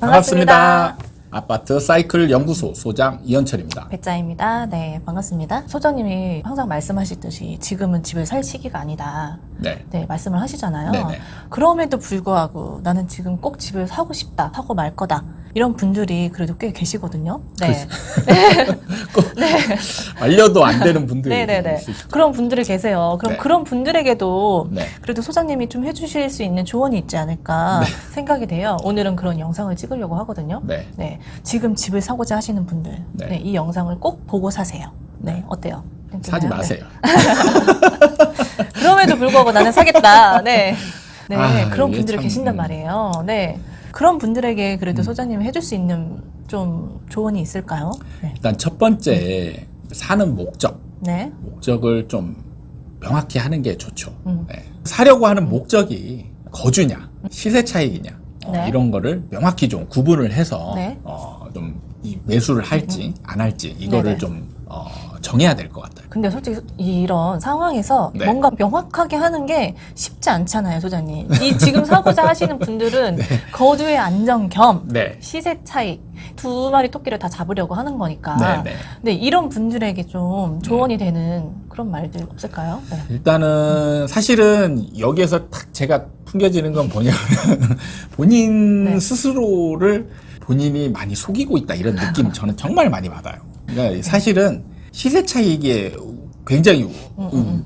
반갑습니다. 아파트 사이클 연구소 소장 이현철입니다. 배짜입니다. 네, 반갑습니다. 소장님이 항상 말씀하시듯이 지금은 집을 살 시기가 아니다. 네. 네, 말씀을 하시잖아요. 네네. 그럼에도 불구하고 나는 지금 꼭 집을 사고 싶다, 사고 말 거다. 이런 분들이 그래도 꽤 계시거든요. 네. 네. 알려도 안 되는 분들이 네네네. 있으시죠. 그런 분들이 계세요. 그럼 네. 그런 분들에게도 네. 그래도 소장님이 좀 해주실 수 있는 조언이 있지 않을까 생각이 돼요. 오늘은 그런 영상을 찍으려고 하거든요. 네. 네. 지금 집을 사고자 하시는 분들, 네. 네, 이 영상을 꼭 보고 사세요. 네, 어때요? 사지 괜찮아요? 마세요. 네. 그럼에도 불구하고 나는 사겠다. 네. 네, 그런 이게 분들이 참, 계신단 말이에요. 네. 그런 분들에게 그래도 소장님이 해줄 수 있는 좀 조언이 있을까요? 네. 일단 첫 번째 사는 목적을 좀 명확히 하는 게 좋죠. 네. 사려고 하는 목적이 거주냐, 시세 차익이냐 네. 이런 거를 명확히 좀 구분을 해서 네. 좀 이 매수를 할지 안 할지 이거를 네네. 좀 정해야 될 것 같아요. 근데 솔직히 이런 상황에서 네. 뭔가 명확하게 하는 게 쉽지 않잖아요, 소장님. 이 지금 사고자 하시는 분들은 거주의 안정 겸 네. 시세 차익 두 마리 토끼를 다 잡으려고 하는 거니까. 네, 네. 근데 이런 분들에게 좀 조언이 되는 그런 말들 없을까요? 네. 일단은 사실은 여기에서 딱 제가 풍겨지는 건 뭐냐면 본인 네. 스스로를 본인이 많이 속이고 있다 이런 느낌 저는 정말 많이 받아요. 그러니까 사실은 시세 차익에 굉장히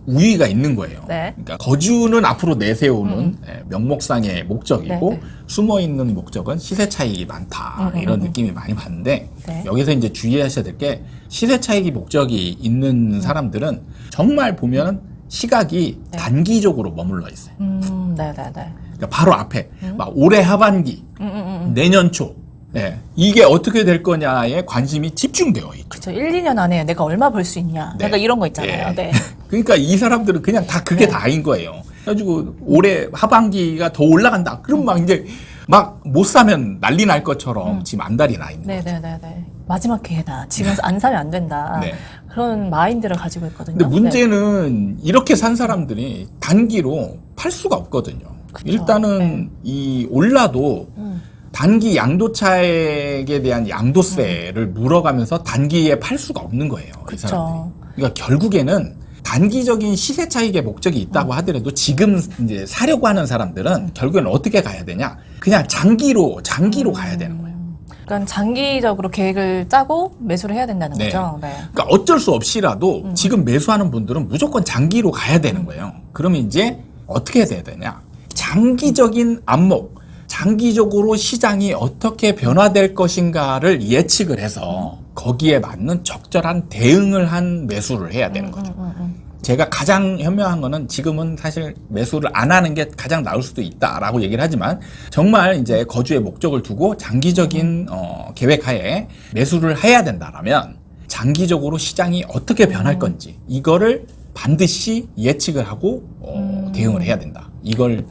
우위가 있는 거예요. 네. 그러니까 거주는 앞으로 내세우는 명목상의 목적이고 네, 네. 숨어 있는 목적은 시세 차익이 많다 이런 느낌이 많이 받는데 네. 여기서 이제 주의하셔야 될 게 시세 차익이 목적이 있는 사람들은 정말 보면 시각이 네. 단기적으로 머물러 있어요. 네네네. 그러니까 바로 앞에 막 올해 하반기, 내년 초 이게 어떻게 될 거냐에 관심이 집중되어 있죠. 그렇죠. 1, 2년 안에 내가 얼마 벌 수 있냐. 네. 약간 이런 거 있잖아요. 네. 네. 그러니까 이 사람들은 그냥 다 그게 다인 거예요. 그래가지고 올해 하반기가 더 올라간다. 그럼 막 이제 막 못 사면 난리 날 것처럼 지금 안달이 나 있는 거죠. 네네네네. 마지막 기회다. 지금 안 사면 안 된다. 네. 그런 마인드를 가지고 있거든요. 근데 문제는 이렇게 산 사람들이 단기로 팔 수가 없거든요. 그쵸. 일단은 이 올라도 단기 양도차익에 대한 양도세를 물어가면서 단기에 팔 수가 없는 거예요. 이 그쵸. 사람들이. 그러니까 결국에는 단기적인 시세 차익의 목적이 있다고 하더라도 지금 이제 사려고 하는 사람들은 결국에는 어떻게 가야 되냐? 그냥 장기로 가야 되는 거예요. 그러니까 장기적으로 계획을 짜고 매수를 해야 된다는 네. 거죠. 네. 그러니까 어쩔 수 없이라도 지금 매수하는 분들은 무조건 장기로 가야 되는 거예요. 그러면 이제 어떻게 해야 되냐? 장기적인 안목, 장기적으로 시장이 어떻게 변화될 것인가를 예측을 해서 거기에 맞는 적절한 대응을 한 매수를 해야 되는 거죠. 제가 가장 현명한 거는 지금은 사실 매수를 안 하는 게 가장 나을 수도 있다라고 얘기를 하지만 정말 이제 거주의 목적을 두고 장기적인 계획하에 매수를 해야 된다라면 장기적으로 시장이 어떻게 변할 건지 이거를 반드시 예측을 하고 대응을 해야 된다. 이걸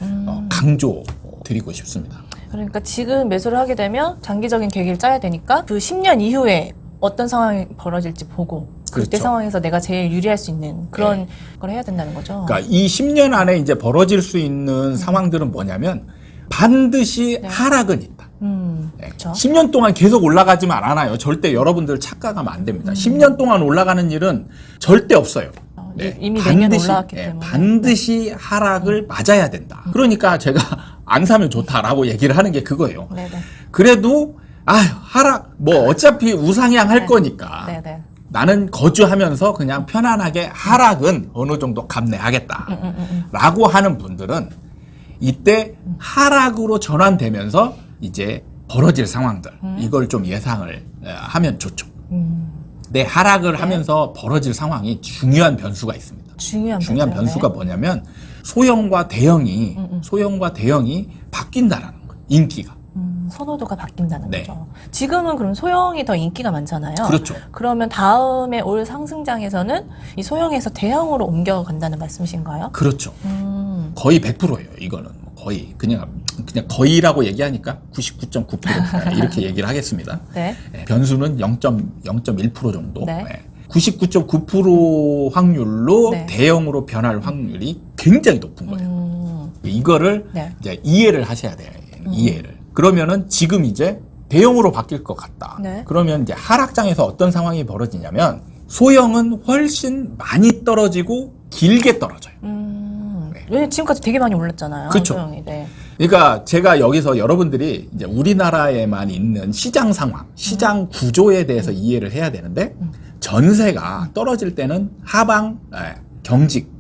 강조 드리고 싶습니다. 그러니까 지금 매수를 하게 되면 장기적인 계획을 짜야 되니까 그 10년 이후에 어떤 상황이 벌어질지 보고 그때 그렇죠. 상황에서 내가 제일 유리할 수 있는 그런 걸 해야 된다는 거죠. 그러니까 이 10년 안에 이제 벌어질 수 있는 상황들은 뭐냐면 반드시 하락은 있다. 그렇죠. 10년 동안 계속 올라가지만 않아요. 절대 여러분들 착각하면 안 됩니다. 10년 동안 올라가는 일은 절대 없어요. 이미 내년 올라왔기 때문에. 반드시 하락을 맞아야 된다. 그러니까 제가 안 사면 좋다라고 얘기를 하는 게 그거예요. 네네. 그래도 하락 뭐 어차피 우상향 할 거니까 네네. 나는 거주하면서 그냥 편안하게 하락은 어느 정도 감내하겠다 라고 하는 분들은 이때 하락으로 전환되면서 이제 벌어질 상황들 이걸 좀 예상을 하면 좋죠. 근데 하락을 하면서 벌어질 상황이 중요한 변수가 있습니다. 중요한 변수가 뭐냐면 소형과 대형이 바뀐다라는 거예요. 인기가. 선호도가 바뀐다는 네. 거죠. 지금은 그럼 소형이 더 인기가 많잖아요. 그렇죠. 그러면 다음에 올 상승장에서는 이 소형에서 대형으로 옮겨간다는 말씀이신가요? 그렇죠. 거의 100%예요. 이거는 거의 그냥 거의라고 얘기하니까 99.9% 이렇게 얘기를 하겠습니다. 네. 변수는 0.1% 정도. 네. 99.9% 확률로 네. 대형으로 변할 확률이 굉장히 높은 거예요. 이거를 네. 이제 이해를 하셔야 돼요. 이해를. 그러면은 지금 이제 대형으로 바뀔 것 같다. 네. 그러면 이제 하락장에서 어떤 상황이 벌어지냐면 소형은 훨씬 많이 떨어지고 길게 떨어져요. 네. 왜냐면 지금까지 되게 많이 올랐잖아요. 그쵸. 소형이. 네. 그러니까 제가 여기서 여러분들이 이제 우리나라에만 있는 시장 상황, 시장 구조에 대해서 이해를 해야 되는데 전세가 떨어질 때는 하방, 경직,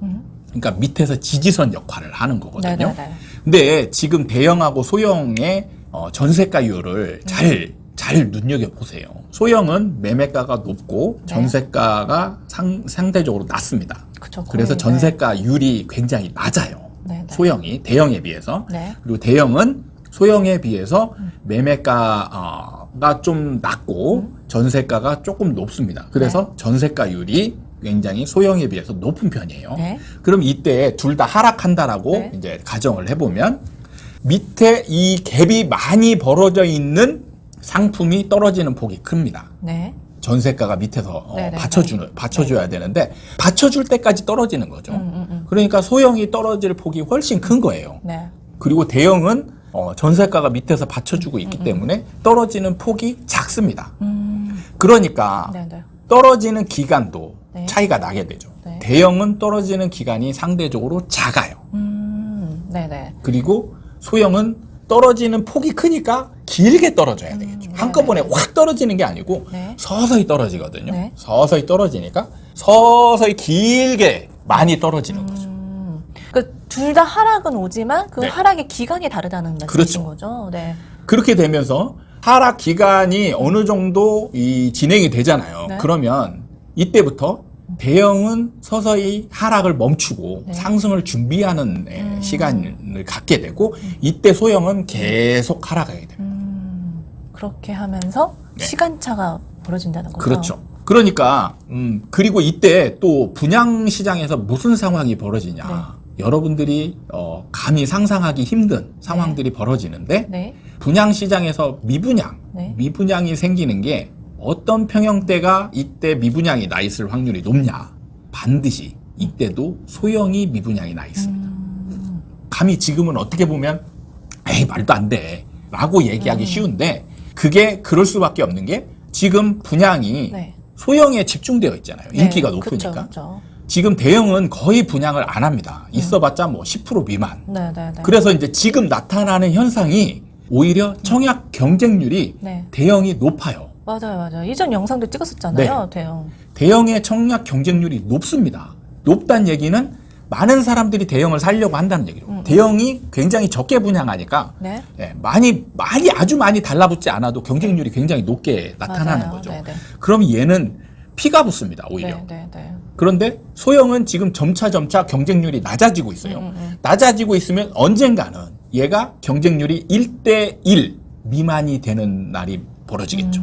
그러니까 밑에서 지지선 역할을 하는 거거든요. 네네네. 근데 지금 대형하고 소형의 전세가율을 잘 눈여겨보세요. 소형은 매매가가 높고 네. 전세가가 상대적으로 낮습니다. 그쵸, 그래서 거의, 전세가율이 굉장히 낮아요. 네, 네. 소형이 대형에 비해서. 네. 그리고 대형은 소형에 비해서 매매가가 좀 낮고 전세가가 조금 높습니다. 그래서 전세가율이 굉장히 소형에 비해서 높은 편이에요. 네. 그럼 이때 둘 다 하락한다라고 네. 이제 가정을 해보면 밑에 이 갭이 많이 벌어져 있는 상품이 떨어지는 폭이 큽니다. 네. 전세가가 밑에서 네네. 받쳐줘야 되는데 받쳐줄 때까지 떨어지는 거죠. 그러니까 소형이 떨어질 폭이 훨씬 큰 거예요. 네. 그리고 대형은 전세가가 밑에서 받쳐주고 있기 때문에 떨어지는 폭이 작습니다. 그러니까 네네. 떨어지는 기간도 네. 차이가 나게 되죠. 네. 대형은 떨어지는 기간이 상대적으로 작아요. 네네. 그리고 소형은 떨어지는 폭이 크니까 길게 떨어져야 되겠죠. 한꺼번에 확 떨어지는 게 아니고 네. 서서히 떨어지거든요. 네. 서서히 떨어지니까 서서히 길게 많이 떨어지는 거죠. 그 둘 다 하락은 오지만 그 네. 하락의 기간이 다르다는 말씀이신 그렇죠. 거죠. 네. 그렇게 되면서 하락 기간이 어느 정도 진행이 되잖아요. 네. 그러면 이때부터 대형은 서서히 하락을 멈추고 네. 상승을 준비하는 시간을 갖게 되고 이때 소형은 계속 하락하게 됩니다. 그렇게 하면서 네. 시간차가 벌어진다는 거죠. 그렇죠. 그러니까 그리고 이때 또 분양 시장에서 무슨 상황이 벌어지냐. 네. 여러분들이 감히 상상하기 힘든 상황들이 벌어지는데 네. 분양 시장에서 네. 미분양이 생기는 게 어떤 평형대가 이때 미분양이 나 있을 확률이 높냐? 반드시 이때도 소형이 미분양이 나 있습니다. 감히 지금은 어떻게 보면 에이 말도 안 돼 라고 얘기하기 쉬운데 그게 그럴 수밖에 없는 게 지금 분양이 네. 소형에 집중되어 있잖아요. 네. 인기가 높으니까. 그쵸. 지금 대형은 거의 분양을 안 합니다. 있어봤자 뭐 10% 미만. 네네네. 그래서 이제 지금 나타나는 현상이 오히려 청약 경쟁률이 네. 대형이 높아요. 맞아요. 이전 영상도 찍었었잖아요. 대형. 대형의 청약 경쟁률이 높습니다. 높다는 얘기는 많은 사람들이 대형을 살려고 한다는 얘기죠. 대형이 굉장히 적게 분양하니까 네. 아주 많이 달라붙지 않아도 경쟁률이 굉장히 높게 나타나는 맞아요. 거죠. 네네. 그럼 얘는 피가 붙습니다. 오히려. 네네네. 그런데 소형은 지금 점차 경쟁률이 낮아지고 있어요. 낮아지고 있으면 언젠가는 얘가 경쟁률이 1대1 미만이 되는 날이 벌어지겠죠.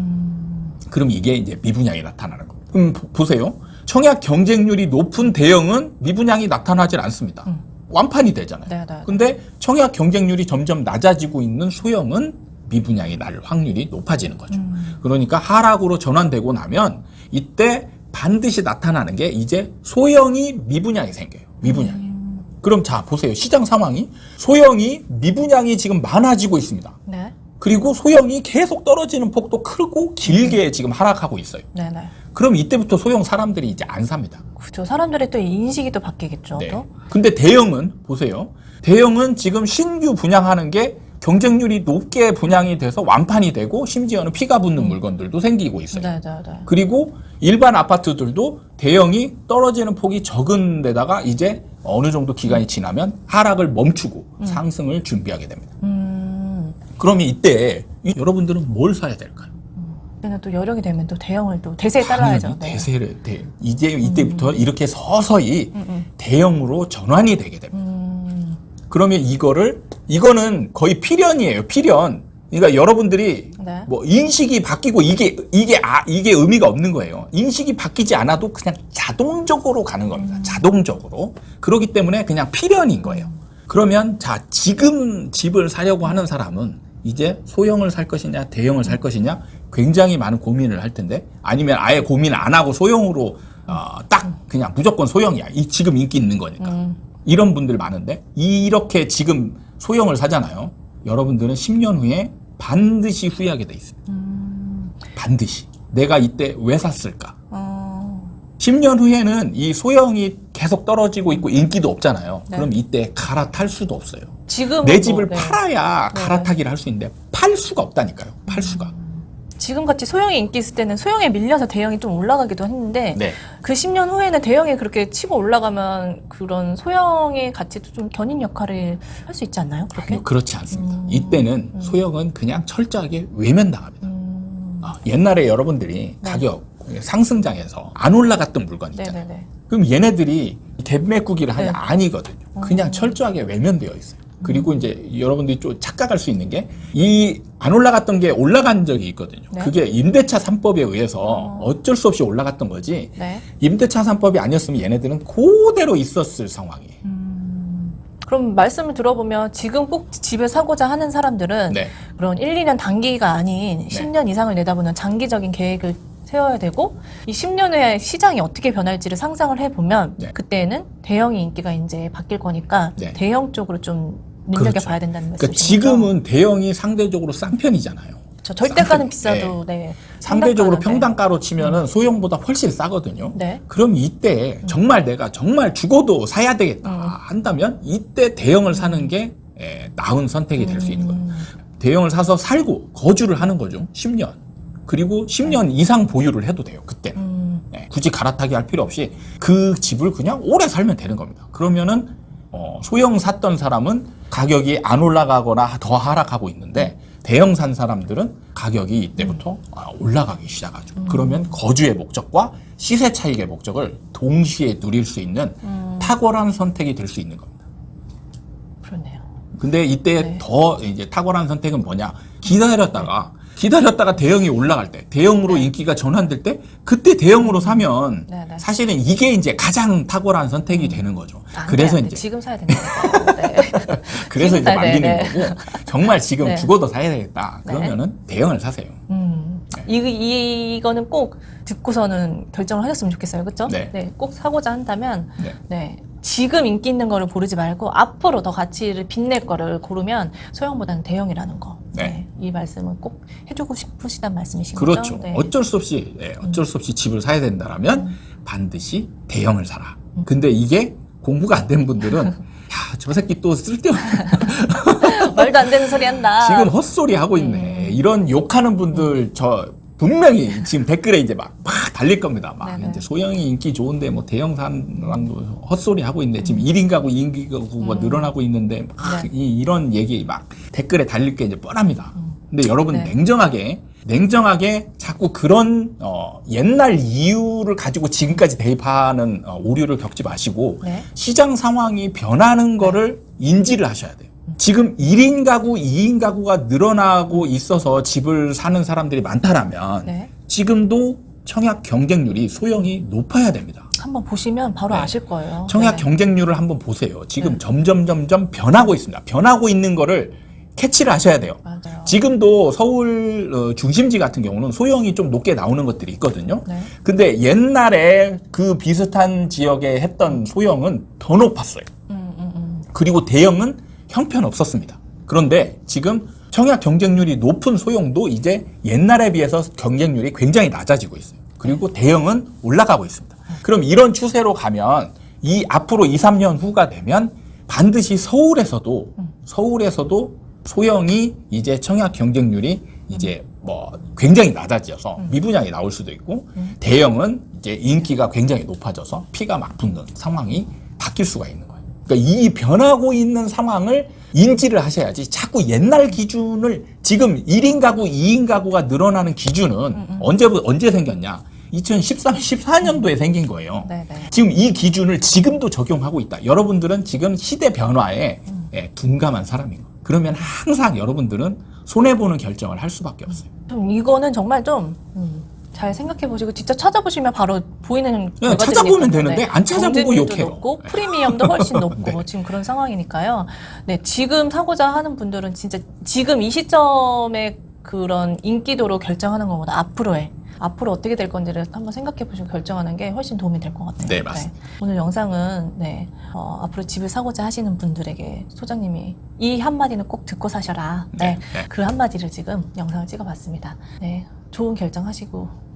그럼 이게 이제 미분양이 나타나는 겁니다. 그럼 보세요. 청약 경쟁률이 높은 대형은 미분양이 나타나질 않습니다. 완판이 되잖아요. 네네. 근데 청약 경쟁률이 점점 낮아지고 있는 소형은 미분양이 날 확률이 높아지는 거죠. 그러니까 하락으로 전환되고 나면 이때 반드시 나타나는 게 이제 소형이 미분양이 생겨요. 미분양이. 그럼 자 보세요. 시장 상황이 소형이 미분양이 지금 많아지고 있습니다. 네. 그리고 소형이 계속 떨어지는 폭도 크고 길게 지금 하락하고 있어요. 네네. 그럼 이때부터 소형 사람들이 이제 안 삽니다. 그렇죠. 사람들의 또 인식이 또 바뀌겠죠. 네. 또. 근데 대형은 보세요. 대형은 지금 신규 분양하는 게 경쟁률이 높게 분양이 돼서 완판이 되고 심지어는 피가 붙는 물건들도 생기고 있어요. 네네네. 그리고 일반 아파트들도 대형이 떨어지는 폭이 적은 데다가 이제 어느 정도 기간이 지나면 하락을 멈추고 상승을 준비하게 됩니다. 그러면 이때 여러분들은 뭘 사야 될까요? 그때는 또 여력이 되면 또 대형을 또 대세에 따라야죠. 네. 이제 이때부터 이렇게 서서히 대형으로 전환이 되게 됩니다. 그러면 이거는 거의 필연이에요. 필연. 그러니까 여러분들이 네. 뭐 인식이 바뀌고 이게 의미가 없는 거예요. 인식이 바뀌지 않아도 그냥 자동적으로 가는 겁니다. 자동적으로. 그렇기 때문에 그냥 필연인 거예요. 그러면 자 지금 집을 사려고 하는 사람은 이제 소형을 살 것이냐 대형을 살 것이냐 굉장히 많은 고민을 할 텐데 아니면 아예 고민 안 하고 소형으로 딱 그냥 무조건 소형이야. 지금 인기 있는 거니까. 이런 분들 많은데 이렇게 지금 소형을 사잖아요. 여러분들은 10년 후에 반드시 후회하게 돼 있습니다. 반드시. 내가 이때 왜 샀을까? 10년 후에는 이 소형이 계속 떨어지고 있고 인기도 없잖아요. 네. 그럼 이때 갈아탈 수도 없어요. 지금 내 집을 네. 팔아야 네. 갈아타기를 할 수 있는데 팔 수가 없다니까요. 팔 수가. 지금 같이 소형이 인기 있을 때는 소형에 밀려서 대형이 좀 올라가기도 했는데 네. 그 10년 후에는 대형이 그렇게 치고 올라가면 그런 소형의 가치도 좀 견인 역할을 할 수 있지 않나요? 그렇게? 아니요, 그렇지 않습니다. 이때는 소형은 그냥 철저하게 외면당합니다. 옛날에 여러분들이 네. 가격 상승장에서 안 올라갔던 물건 있잖아요. 네네네. 그럼 얘네들이 갭매꾸기를 하냐? 네. 아니거든요. 그냥 철저하게 외면되어 있어요. 그리고 이제 여러분들이 좀 착각할 수 있는 게 이 안 올라갔던 게 올라간 적이 있거든요. 네. 그게 임대차 3법에 의해서 어쩔 수 없이 올라갔던 거지. 네. 임대차 3법이 아니었으면 얘네들은 그대로 있었을 상황이에요. 그럼 말씀을 들어보면 지금 꼭 집을 사고자 하는 사람들은 네. 그런 1, 2년 단기가 아닌 10년 이상을 내다보는 장기적인 계획을 세워야 되고 이 10년 후에 시장이 어떻게 변할지를 상상을 해보면 네. 그때는 대형의 인기가 이제 바뀔 거니까 네. 대형 쪽으로 좀 눈여겨봐야 된다는 그러니까 말씀이시죠? 지금은 대형이 상대적으로 싼 편이잖아요. 저 절대가는 상대- 비싸도 네. 상대적으로 상단가는, 평단가로 치면은 소형보다 훨씬 싸거든요. 네. 그럼 이때 정말 내가 정말 죽어도 사야 되겠다 한다면 이때 대형을 사는 게 나은 선택이 될 수 있는 거예요. 대형을 사서 살고 거주를 하는 거죠. 10년. 그리고 10년 이상 보유를 해도 돼요. 그때는. 굳이 갈아타기 할 필요 없이 그 집을 그냥 오래 살면 되는 겁니다. 그러면은 소형 샀던 사람은 가격이 안 올라가거나 더 하락하고 있는데 대형 산 사람들은 가격이 이때부터 올라가기 시작하죠. 그러면 거주의 목적과 시세 차익의 목적을 동시에 누릴 수 있는 탁월한 선택이 될 수 있는 겁니다. 그러네요. 근데 이때 네. 더 이제 탁월한 선택은 뭐냐? 기다렸다가 대형이 올라갈 때, 대형으로 인기가 전환될 때, 그때 대형으로 사면 네, 네. 사실은 이게 이제 가장 탁월한 선택이 되는 거죠. 안 돼, 그래서 안 돼. 이제 지금 사야 된다. 네. 그래서 지금 이제 사야 말리는 돼, 거고 정말 지금 네. 죽어도 사야 되겠다. 네. 그러면은 대형을 사세요. 이거는 꼭 듣고서는 결정을 하셨으면 좋겠어요. 그렇죠? 네. 꼭 사고자 한다면 네. 네. 지금 인기 있는 거를 고르지 말고 앞으로 더 가치를 빛낼 거를 고르면 소형보다는 대형이라는 거. 네. 이 말씀은 꼭 해주고 싶으시단 말씀이신 그렇죠. 거죠? 네. 어쩔 수 없이 집을 사야 된다라면 반드시 대형을 사라. 근데 이게 공부가 안 된 분들은 야, 저 새끼 또 쓸데없는 말도 안 되는 소리 한다. 지금 헛소리 하고 있네. 이런 욕하는 분들 저 분명히 지금 댓글에 이제 막 달릴 겁니다. 막 네네. 이제 소형이 인기 좋은데 뭐 대형 사람도 헛소리 하고 있는데 지금 1인 가구, 2인 가구가 늘어나고 있는데 막 네. 이런 얘기 막 댓글에 달릴 게 이제 뻔합니다. 근데 여러분 네. 냉정하게 자꾸 그런 옛날 이유를 가지고 지금까지 대입하는 오류를 겪지 마시고 네. 시장 상황이 변하는 거를 인지를 하셔야 돼요. 지금 1인 가구, 2인 가구가 늘어나고 있어서 집을 사는 사람들이 많다라면 네. 지금도 청약 경쟁률이 소형이 높아야 됩니다. 한번 보시면 바로 네. 아실 거예요. 청약 네. 경쟁률을 한번 보세요. 지금 네. 점점 변하고 있습니다. 변하고 있는 거를 캐치를 하셔야 돼요. 맞아요. 지금도 서울 중심지 같은 경우는 소형이 좀 높게 나오는 것들이 있거든요. 네. 근데 옛날에 그 비슷한 지역에 했던 소형은 더 높았어요. 그리고 대형은 형편없었습니다. 그런데 지금 청약 경쟁률이 높은 소형도 이제 옛날에 비해서 경쟁률이 굉장히 낮아지고 있어요. 그리고 대형은 올라가고 있습니다. 그럼 이런 추세로 가면 이 앞으로 2, 3년 후가 되면 반드시 서울에서도 소형이 이제 청약 경쟁률이 이제 뭐 굉장히 낮아져서 미분양이 나올 수도 있고 대형은 이제 인기가 굉장히 높아져서 피가 막 붙는 상황이 바뀔 수가 있는 거예요. 그러니까 이 변하고 있는 상황을 인지를 하셔야지 자꾸 옛날 기준을 지금 1인 가구, 2인 가구가 늘어나는 기준은 언제 생겼냐? 2013, 14년도에 생긴 거예요. 네네. 지금 이 기준을 지금도 적용하고 있다. 여러분들은 지금 시대 변화에 둔감한 사람인 거예요. 그러면 항상 여러분들은 손해보는 결정을 할 수밖에 없어요. 좀 이거는 정말 좀 잘 생각해 보시고 직접 찾아보시면 바로 보이는 결과들이니까요. 찾아보면 되는데 안 찾아보고 경쟁률도 욕해요. 높고 프리미엄도 훨씬 높고 네. 지금 그런 상황이니까요. 네, 지금 사고자 하는 분들은 진짜 지금 이 시점에 그런 인기도로 결정하는 것보다 앞으로의 앞으로 어떻게 될 건지를 한번 생각해 보시고 결정하는 게 훨씬 도움이 될 것 같아요. 네, 맞습니다. 오늘 영상은 앞으로 집을 사고자 하시는 분들에게 소장님이 이 한마디는 꼭 듣고 사셔라. 네. 그 한마디를 지금 영상을 찍어봤습니다. 네, 좋은 결정하시고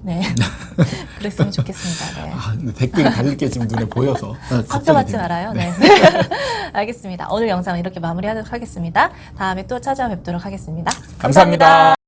그랬으면 좋겠습니다. 네. 근데 댓글이 달릴 게 지금 눈에 보여서 상처받지 말아요. 네. 알겠습니다. 오늘 영상은 이렇게 마무리하도록 하겠습니다. 다음에 또 찾아뵙도록 하겠습니다. 감사합니다.